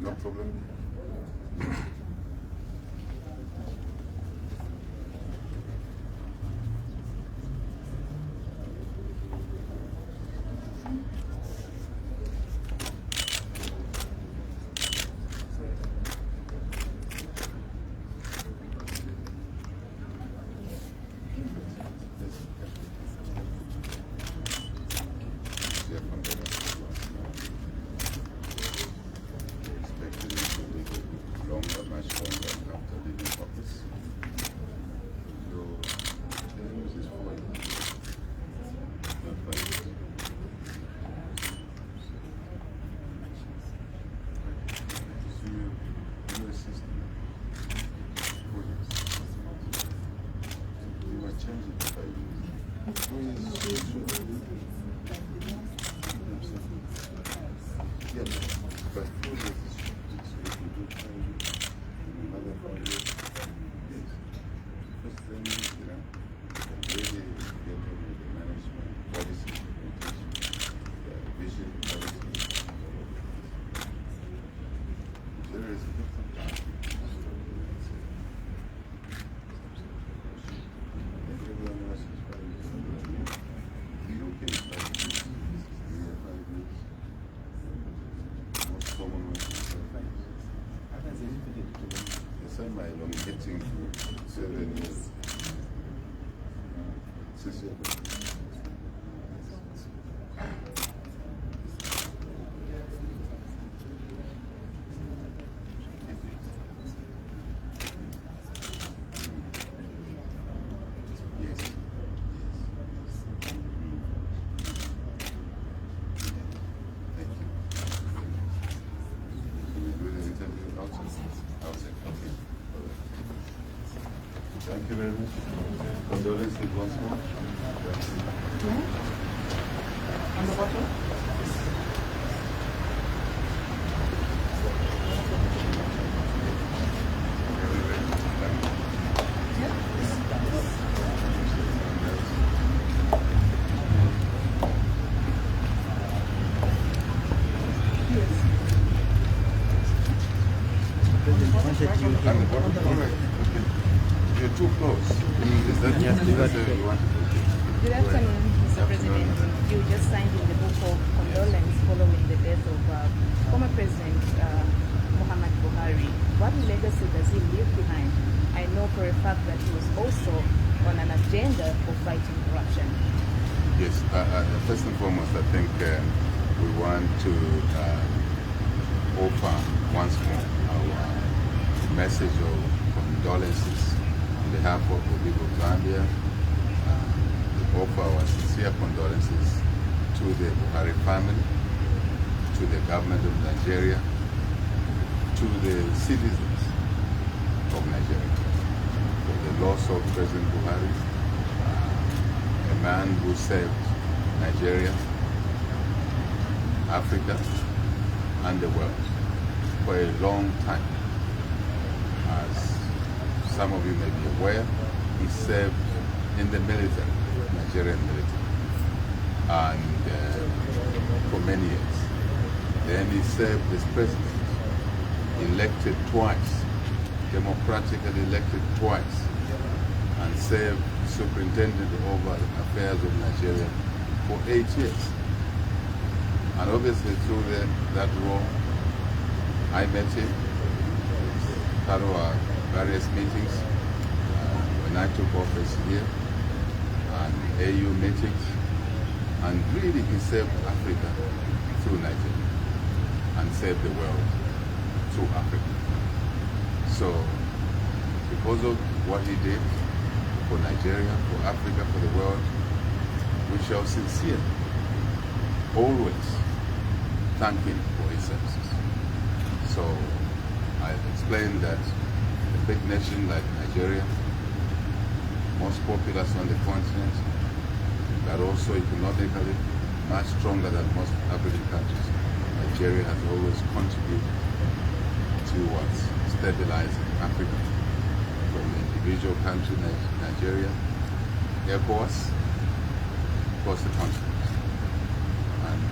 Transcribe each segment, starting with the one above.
No problem. Getting to 7 years. Thank you very much. Condolences once more. Yeah. On the bottom? You're too close. Is that you want to do? Good afternoon, Mr. President. You just signed in the book of condolence following the death of former President Muhammadu Buhari. What legacy does he leave behind? I know for a fact that he was also on an agenda for fighting corruption. Yes, first and foremost, I think we want to offer once more our message of condolences on behalf of the people of Zambia. We offer our sincere condolences to the Buhari family, to the government of Nigeria, to the citizens of Nigeria for the loss of President Buhari, a man who saved Nigeria, Africa, and the world for a long time. As some of you may be aware, he served in the military, Nigerian military, and for many years. Then he served as president, elected twice, democratically elected twice, and served superintendent over the affairs of Nigeria for 8 years. And obviously through that role, I met him, part of our various meetings when I took office here, and AU meetings, and really he served Africa through Nigeria and saved the world through Africa. So because of what he did for Nigeria, for Africa, for the world, we shall sincerely always thank him for his services. So I explained that a big nation like Nigeria, most populous on the continent, but also economically much stronger than most African countries, Nigeria has always contributed towards stabilizing Africa, from the individual country Nigeria, ECOWAS, across the continent. And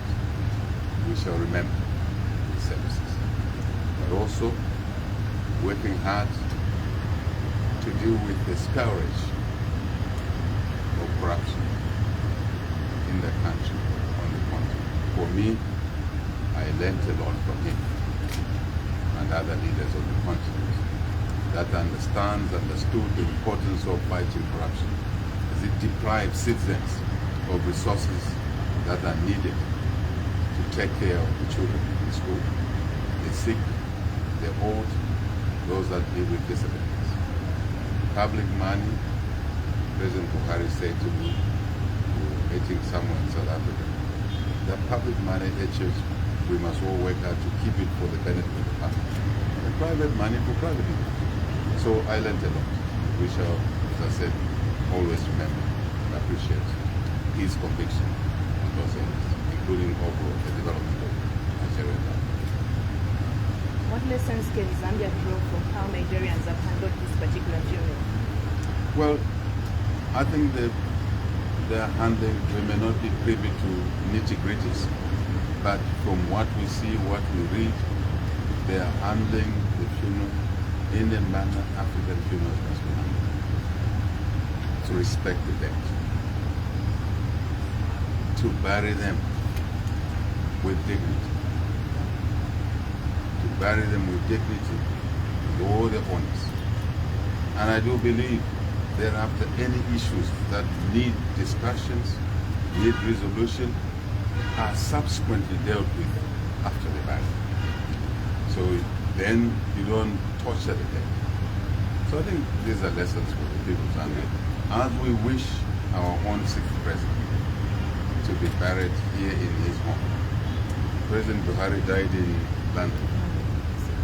we shall remember these services. But also working hard to deal with the scourge of corruption in the country, on the continent. For me, I learned a lot from him and other leaders of the continent that understood the importance of fighting corruption, as it deprives citizens of resources that are needed to take care of the children in school, the sick, the old, those that live with disabilities. Public money, President Buhari said to me, meeting somewhere in South Africa, the public money, we must all work hard to keep it for the benefit of the public. The private money for private people. So I learned a lot. We shall, as I said, always remember and appreciate his conviction on those areas, including overall the development of Nigeria. What lessons can Zambia draw from how Nigerians have handled this particular funeral? Well, I think their handling, we may not be privy to nitty-gritties, but from what we see, what we read, they are handling the funeral in a manner African funerals must be handled, to respect the dead, to bury them with dignity, with all the honors. And I do believe thereafter any issues that need discussions, need resolution, are subsequently dealt with after the burial. So then you don't torture the dead. So I think these are lessons for the people of Zambia. As we wish our own sixth president to be buried here in his home. President Buhari died in London.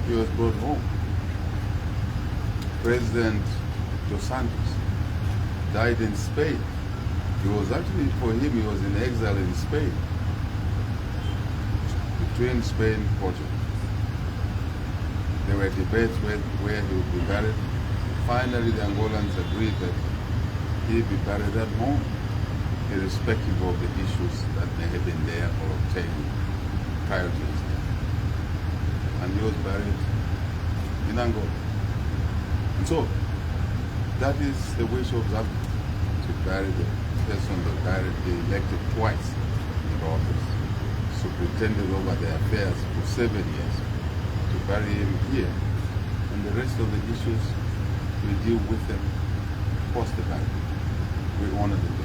He was brought home. President Dos Santos died in Spain. He was actually, for him, he was in exile in Spain, between Spain and Portugal. There were debates where he would be buried. Finally, the Angolans agreed that he'd be buried at home, irrespective of the issues that may have been there or obtained prior to his death. And he was buried in Angola. And so, that is the wish of Zambia, to bury the person that they elected twice in the office, superintended over their affairs for 7 years, to bury him here. And the rest of the issues, we deal with them post the burial. We honor them.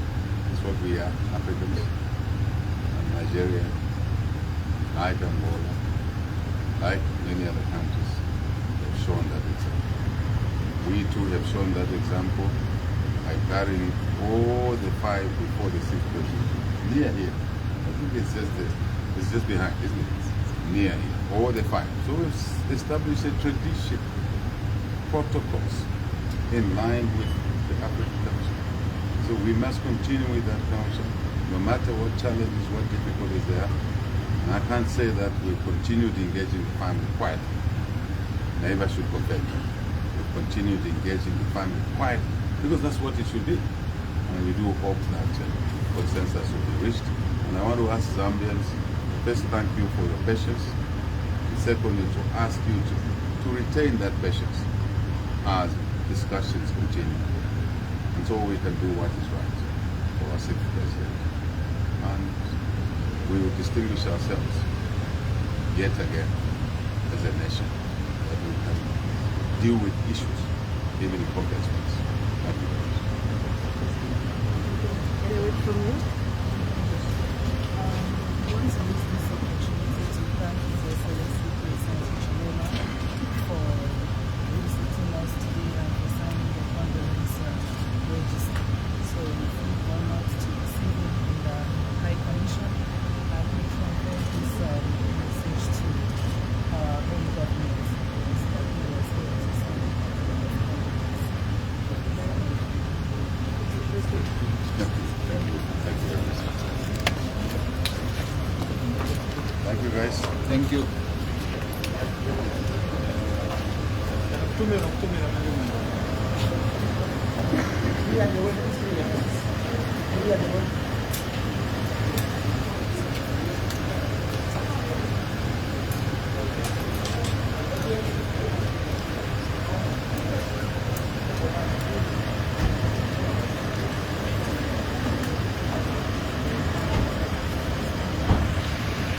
That's what we are, Africans, and Nigeria, like Angola, like many other countries, have shown that example. We too have shown that example by carrying all the five before the sixth president. Near here. I think it's just behind, isn't it? Near here. All the five. So we've established a tradition, protocols in line with the African Council. So we must continue with that council, no matter what challenges, what difficulties there are. And I can't say that we continue to engage in the family quietly. Neighbors should confess that. We continue to engage in the family quietly, because that's what it should be. And we do hope that consensus will be reached. And I want to ask Zambians, first, thank you for your patience. And secondly, to ask you to retain that patience as discussions continue. And so we can do what is right for our sixth president. And we will distinguish ourselves yet again as a nation, that we can deal with issues, even in complex ones. Thank you very much. Any word from you? Want to use this opportunity to thank His Excellency President Hichilema for visiting us today and for signing the condolence register. So we feel honored to receive him in the High Commission, and we convey this message to our own government that he was able to sign the Thank you guys. Thank you. 2 minutes. We are the ones.